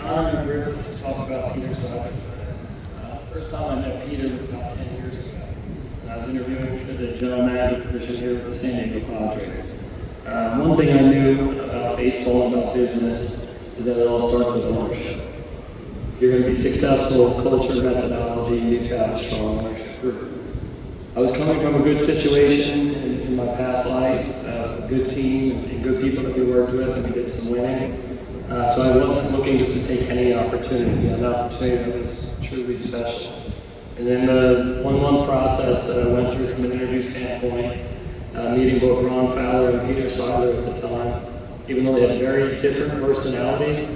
honor and privilege to talk about Peter Seidler. First time I met Peter was about 10 years ago. I was interviewing for the general manager position here at the San Diego Padres. One thing I knew about baseball and about business is that it all starts with ownership. If you're going to be successful, culture, methodology, you need to have a strong ownership group. I was coming from a good situation in my past life, a good team and good people that we worked with, and we did some winning. So I wasn't looking just to take any opportunity, an opportunity that was truly special. And then the 1-1 process that I went through from an interview standpoint, meeting both Ron Fowler and Peter Seidler at the time, even though they had very different personalities,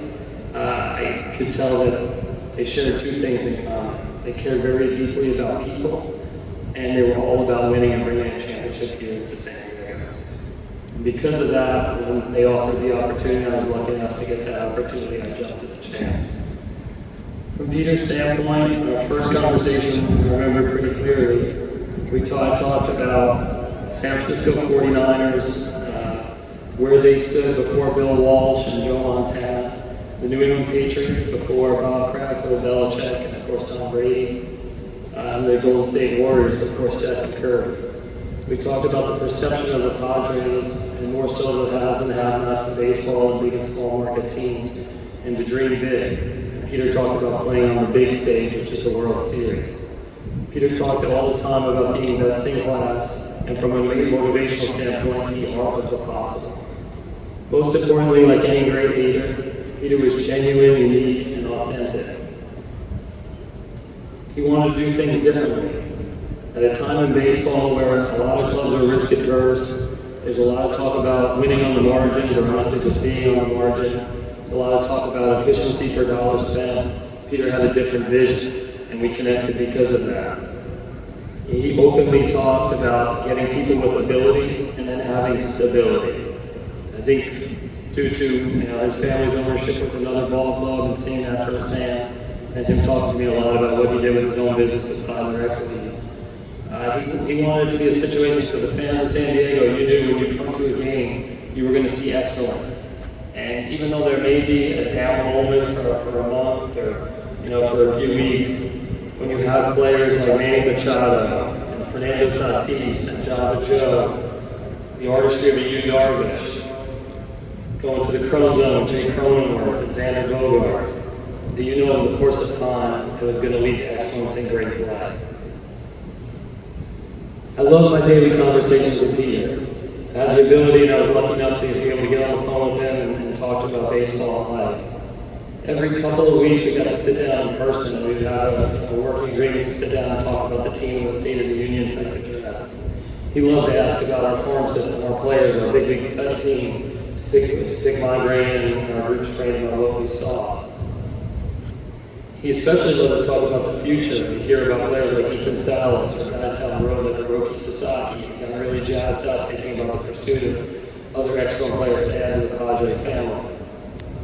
I could tell that they shared two things in common. They cared very deeply about people, and they were all about winning and bringing a championship here to San Diego. And because of that, when they offered the opportunity, I was lucky enough to get that opportunity. I jumped at the chance. From Peter's standpoint, our first conversation, I remember pretty clearly, we talked about San Francisco 49ers, where they stood before Bill Walsh and Joe Montana, the New England Patriots before Bob Kraft, Bill Belichick, and of course Tom Brady, and the Golden State Warriors before Stephen Curry. We talked about the perception of the Padres, and more so the haves and have-nots in baseball and big and small market teams, and to dream big. Peter talked about playing on the big stage, which is the World Series. Peter talked all the time about being best in class, and from a motivational standpoint, the art of the possible. Most importantly, like any great leader, Peter was genuine, unique, and authentic. He wanted to do things differently. At a time in baseball where a lot of clubs are risk adverse, there's a lot of talk about winning on the margins, or honestly just being on the margin. There's a lot of talk about efficiency per dollar spent. Peter had a different vision, and we connected because of that. He openly talked about getting people with ability and then having stability. I think due to his family's ownership with another ball club and seeing that firsthand, and him talking to me a lot about what he did with his own business at Seidler Equities. He wanted it to be a situation for the fans of San Diego. You knew when you come to a game, you were going to see excellence. And even though there may be a down moment for a month or for a few weeks, when you have players like Manny Machado and Fernando Tatis and Java Joe, the artistry of a Yu Darvish, going to the Crow Zone, Jay Cronenworth and Xander Bogaerts, that you know in the course of time it was going to lead to excellence and great play. I love my daily conversations with Peter. I had the ability, and I was lucky enough to be able to get on the phone with him and talk to him about baseball and life. Every couple of weeks we got to sit down in person, and we'd have a working agreement to sit down and talk about the team and the State of the Union type address. He loved to ask about our farm system, our players, our big league type team, to pick my brain and our group's brain about what we saw. He especially loved to talk about the future and hear about players like Ethan Salas or guys down the road like Hiroki Sasaki. He got really jazzed up thinking about the pursuit of other excellent players to add to the Padre family.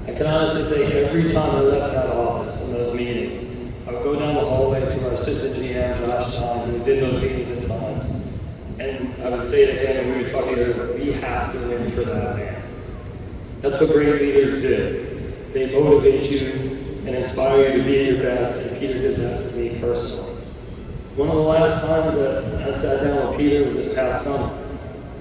I can honestly say every time I left that office in those meetings, I would go down the hallway to our assistant GM, Josh Stein, who was in those meetings at times, and I would say to him, and we were talking about, we have to win for that man. That's what great leaders do. They motivate you and inspire you to be at your best, and Peter did that for me personally. One of the last times that I sat down with Peter was this past summer.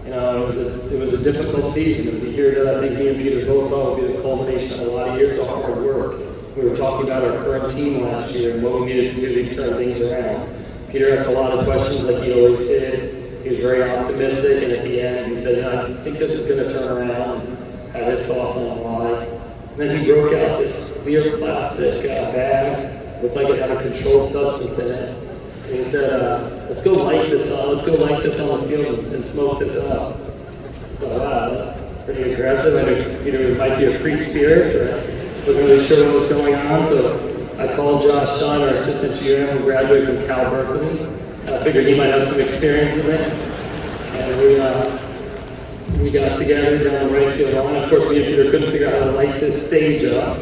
It was a difficult season. It was a year that I think me and Peter both thought would be the culmination of a lot of years of hard work. We were talking about our current team last year and what we needed to do to turn things around. Peter asked a lot of questions like he always did. He was very optimistic, and at the end he said, I think this is going to turn around, and had his thoughts on why. And then he broke out this clear plastic bag, looked like it had a controlled substance in it. And he said, let's go light this on the field and smoke this up. I thought, wow, that's pretty aggressive. I knew it might be a free spirit, but I wasn't really sure what was going on. So I called Josh Stein, our assistant GM, who graduated from Cal Berkeley. I figured he might have some experience in this. And we got together down the right field line. Of course, me and Peter couldn't figure out how to light this stage up.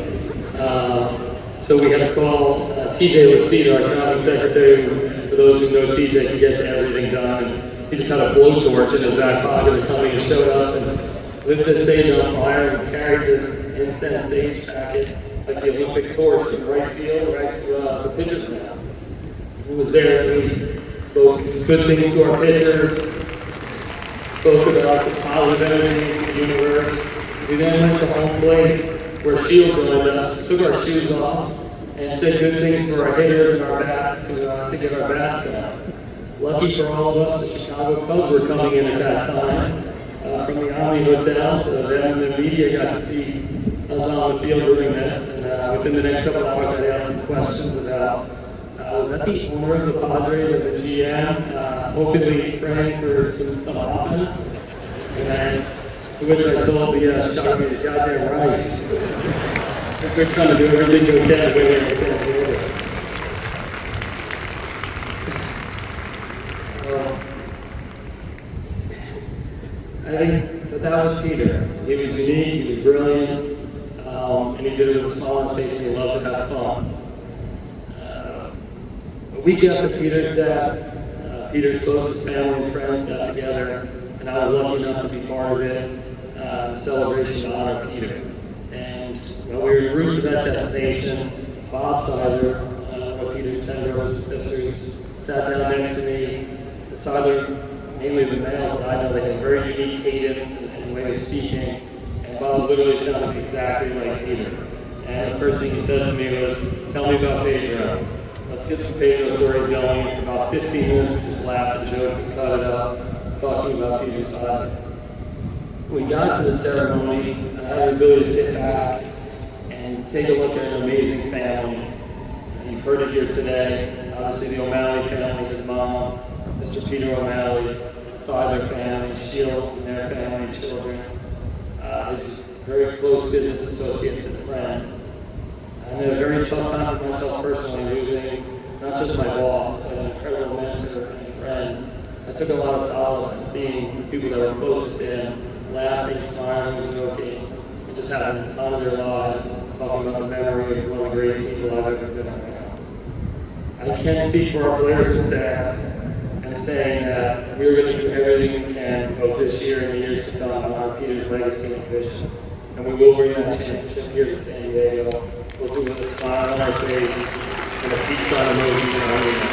So we had to call TJ Lasita, our traveling secretary, who, for those who know TJ, he gets everything done. And he just had a blowtorch in his back pocket or something and showed up and lit this sage on fire and carried this incense sage packet like the Olympic torch from right field right to the pitcher's mound. It was there that we spoke good things to our pitchers, spoke about some positive energy into the universe. We then went to home plate where Shield joined us, took our shoes off, and said good things for our hitters and our bats to get our bats done. Lucky for all of us, the Chicago Cubs were coming in at that time from the Omni Hotel, so then the media got to see us on the field doing this. And within the next couple hours, I asked some questions about, was that the owner of the Padres or the GM, openly praying for some offense? And to which I told the Chicago, you're goddamn right. We're trying to do everything we can to win in San Diego. I think that was Peter. He was unique, he was brilliant, and he did it with a smile on his face, and he loved to have fun. A week after Peter's death, Peter's closest family and friends got together, and I was lucky enough to be part of it, a celebration to honor Peter. And we were en route to that destination. Bob Seidler, one of Peter's 10 brothers and sisters, sat down next to me. Seidler, mainly the males that I know, they had a very unique cadence and way of speaking, and Bob literally sounded exactly like Peter. And the first thing he said to me was, "Tell me about Pedro." Let's get some Pedro stories going. For about 15 minutes, we just laughed and joked and cut it up, talking about Peter Seidler. When we got to the ceremony, I had the ability to sit back and take a look at an amazing family. And you've heard it here today. Obviously, the O'Malley family, his mom, Mr. Peter O'Malley, the Seidler family, Shield and their family and children, his very close business associates and friends. I had a very tough time for myself personally, losing not just my boss, but an incredible mentor and friend. I took a lot of solace in seeing the people that were closest to him, laughing, smiling, joking, and just having a ton of their lives, talking about the memory of one of the great people I've ever been around. I can't speak for our players and staff and saying that we're going to do everything we can both this year and the years to come to honor Peter's legacy and vision. And we will bring that championship here to San Diego. We'll do it with a smile on our face and a peace sign emoji in our email.